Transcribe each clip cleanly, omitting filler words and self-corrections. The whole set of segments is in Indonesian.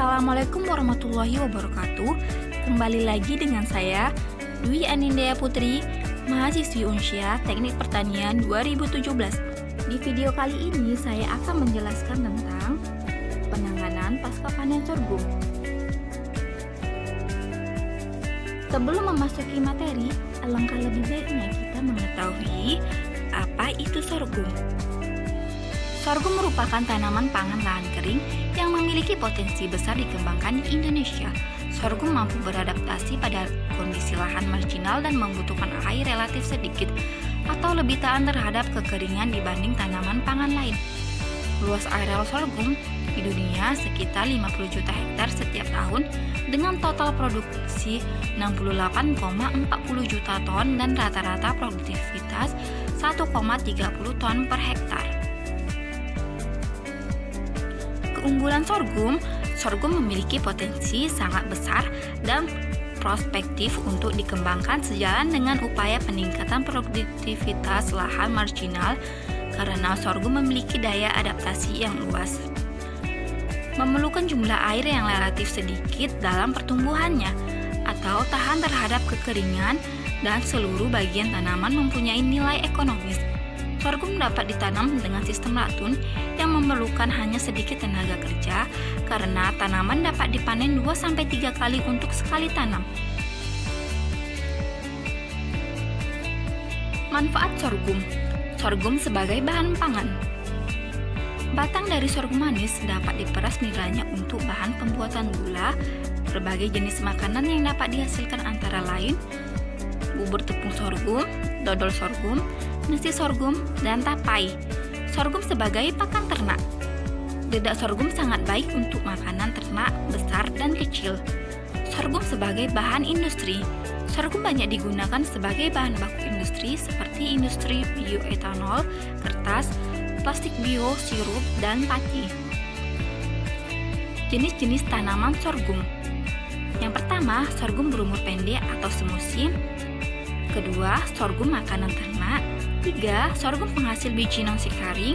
Assalamualaikum warahmatullahi wabarakatuh. Kembali lagi dengan saya, Dwi Anindya Putri, mahasiswi Unsia Teknik Pertanian 2017. Di video kali ini saya akan menjelaskan tentang penanganan pasca panen sorghum. Sebelum memasuki materi, alangkah lebih baiknya kita mengetahui apa itu sorghum. Sorghum merupakan tanaman pangan lahan kering yang memiliki potensi besar dikembangkan di Indonesia. Sorghum mampu beradaptasi pada kondisi lahan marginal dan membutuhkan air relatif sedikit atau lebih tahan terhadap kekeringan dibanding tanaman pangan lain. Luas areal sorghum di dunia sekitar 50 juta hektar setiap tahun dengan total produksi 68,40 juta ton dan rata-rata produktivitas 1,30 ton per hektar. Keunggulan sorghum memiliki potensi sangat besar dan prospektif untuk dikembangkan sejalan dengan upaya peningkatan produktivitas lahan marginal karena sorghum memiliki daya adaptasi yang luas. Memerlukan jumlah air yang relatif sedikit dalam pertumbuhannya atau tahan terhadap kekeringan dan seluruh bagian tanaman mempunyai nilai ekonomis. Sorghum dapat ditanam dengan sistem latun yang memerlukan hanya sedikit tenaga kerja karena tanaman dapat dipanen 2-3 kali untuk sekali tanam. Manfaat sorghum. Sorghum sebagai bahan pangan. Batang dari sorghum manis dapat diperas nilainya untuk bahan pembuatan gula. Berbagai jenis makanan yang dapat dihasilkan antara lain bubur tepung sorghum, dodol sorghum, nasi sorghum, dan tapai. Sorghum sebagai pakan ternak. Dedak sorghum sangat baik untuk makanan ternak besar dan kecil. Sorghum sebagai bahan industri. Sorghum banyak digunakan sebagai bahan baku industri seperti industri bioetanol, kertas, plastik bio, sirup, dan pati. Jenis-jenis tanaman sorghum. Yang pertama, sorghum berumur pendek atau semusim. Kedua, sorghum makanan ternak. 3. Sorghum penghasil biji nasi kering.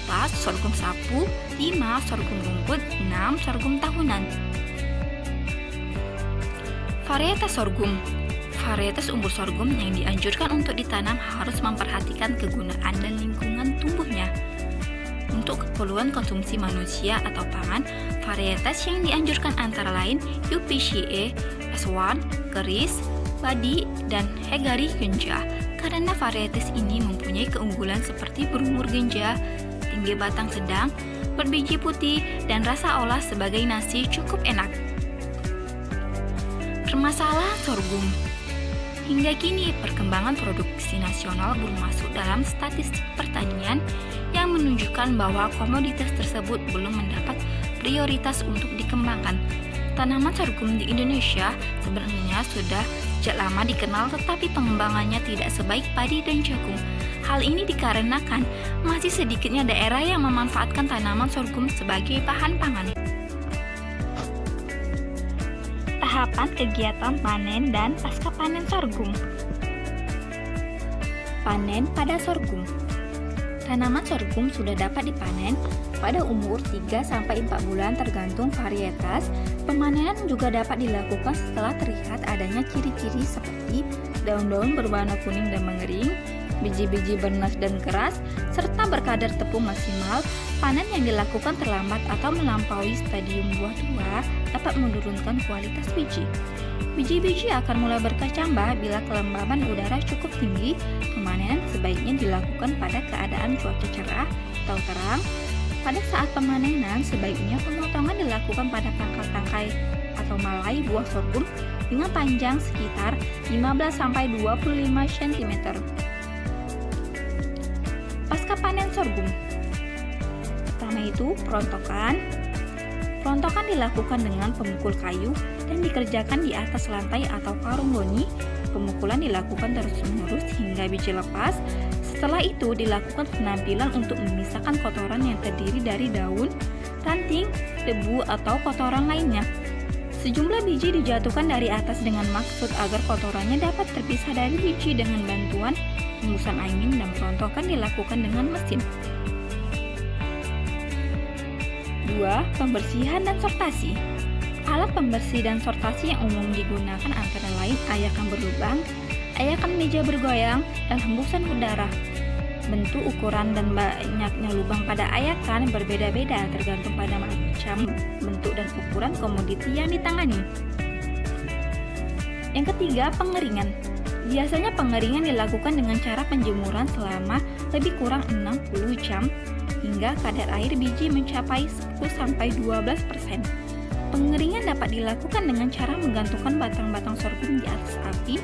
4. Sorghum sapu. 5. Sorghum rumput. 6. Sorghum tahunan. Varietas sorghum. Varietas unggul sorghum yang dianjurkan untuk ditanam harus memperhatikan kegunaan dan lingkungan tumbuhnya. Untuk keperluan konsumsi manusia atau pangan, varietas yang dianjurkan antara lain UPCA, S1, keris, padi, dan hegari genja. Karena varietas ini mempunyai keunggulan seperti berumur genja, tinggi batang sedang, berbiji putih, dan rasa olah sebagai nasi cukup enak. Permasalahan sorghum. Hingga kini, perkembangan produksi nasional belum masuk dalam statistik pertanian yang menunjukkan bahwa komoditas tersebut belum mendapat prioritas untuk dikembangkan. Tanaman sorghum di Indonesia sebenarnya sudah sejak lama dikenal, tetapi pengembangannya tidak sebaik padi dan jagung. Hal ini dikarenakan masih sedikitnya daerah yang memanfaatkan tanaman sorghum sebagai bahan pangan. Tahapan kegiatan panen dan pasca panen sorghum. Panen pada sorghum. Tanaman sorghum sudah dapat dipanen pada umur 3-4 bulan tergantung varietas. Pemanenan juga dapat dilakukan setelah terlihat adanya ciri-ciri seperti daun-daun berwarna kuning dan mengering, biji-biji bernas dan keras, serta berkadar tepung maksimal. Panen yang dilakukan terlambat atau melampaui stadium buah tua dapat menurunkan kualitas biji. Biji-biji akan mulai berkecambah bila kelembaban udara cukup tinggi. Pemanenan sebaiknya dilakukan pada keadaan cuaca cerah atau terang. Pada saat pemanenan, sebaiknya pemotongan dilakukan pada pangkal-tangkai atau malai buah sorghum dengan panjang sekitar 15-25 cm. Pasca panen sorghum. Pertama itu perontokan. Perontokan dilakukan dengan pemukul kayu dan dikerjakan di atas lantai atau karung goni. Pemukulan dilakukan terus-menerus hingga biji lepas. Setelah itu dilakukan penampilan untuk memisahkan kotoran yang terdiri dari daun, ranting, debu, atau kotoran lainnya. Sejumlah biji dijatuhkan dari atas dengan maksud agar kotorannya dapat terpisah dari biji dengan bantuan hembusan angin, dan perontokan dilakukan dengan mesin. Kedua, pembersihan dan sortasi. Alat pembersih dan sortasi yang umum digunakan antara lain ayakan berlubang, ayakan meja bergoyang, dan hembusan udara. Bentuk, ukuran, dan banyaknya lubang pada ayakan berbeda-beda tergantung pada macam, bentuk, dan ukuran komoditi yang ditangani. Yang ketiga, pengeringan. Biasanya pengeringan dilakukan dengan cara penjemuran selama lebih kurang 60 jam hingga kadar air biji mencapai 10-12%. Pengeringan dapat dilakukan dengan cara menggantungkan batang-batang sorghum di atas api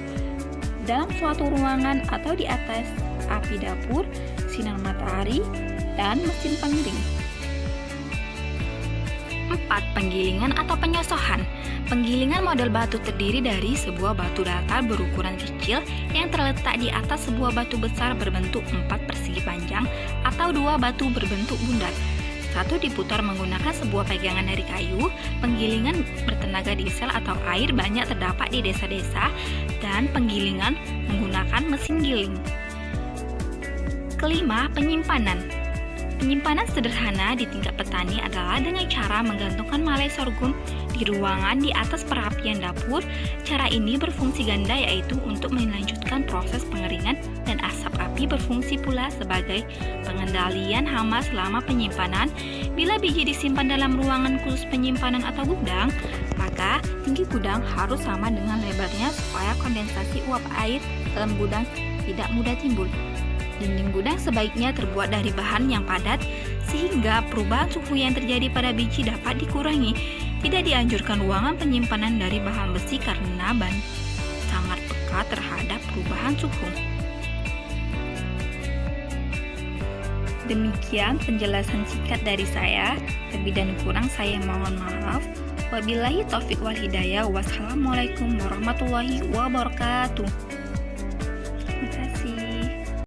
dalam suatu ruangan atau di atas api dapur, sinar matahari, dan mesin pengiring. 4. Penggilingan atau penyosohan. Penggilingan model batu terdiri dari sebuah batu datar berukuran kecil yang terletak di atas sebuah batu besar berbentuk 4 persegi panjang atau 2 batu berbentuk bundar. Satu diputar menggunakan sebuah pegangan dari kayu. Penggilingan bertenaga diesel atau air banyak terdapat di desa-desa, dan penggilingan menggunakan mesin giling. Kelima, penyimpanan. Penyimpanan sederhana di tingkat petani adalah dengan cara menggantungkan malai sorghum di ruangan di atas perapian dapur. Cara ini berfungsi ganda, yaitu untuk melanjutkan proses pengeringan, dan asap api berfungsi pula sebagai pengendalian hama selama penyimpanan. Bila biji disimpan dalam ruangan khusus penyimpanan atau gudang, maka tinggi gudang harus sama dengan lebarnya supaya kondensasi uap air dalam gudang tidak mudah timbul. Dinding gudang sebaiknya terbuat dari bahan yang padat sehingga perubahan suhu yang terjadi pada biji dapat dikurangi. Tidak dianjurkan ruangan penyimpanan dari bahan besi karena bahan sangat peka terhadap perubahan suhu. Demikian penjelasan singkat dari saya. Lebih dan kurang saya mohon maaf. Wabillahi taufik wal hidayah. Wassalamualaikum warahmatullahi wabarakatuh.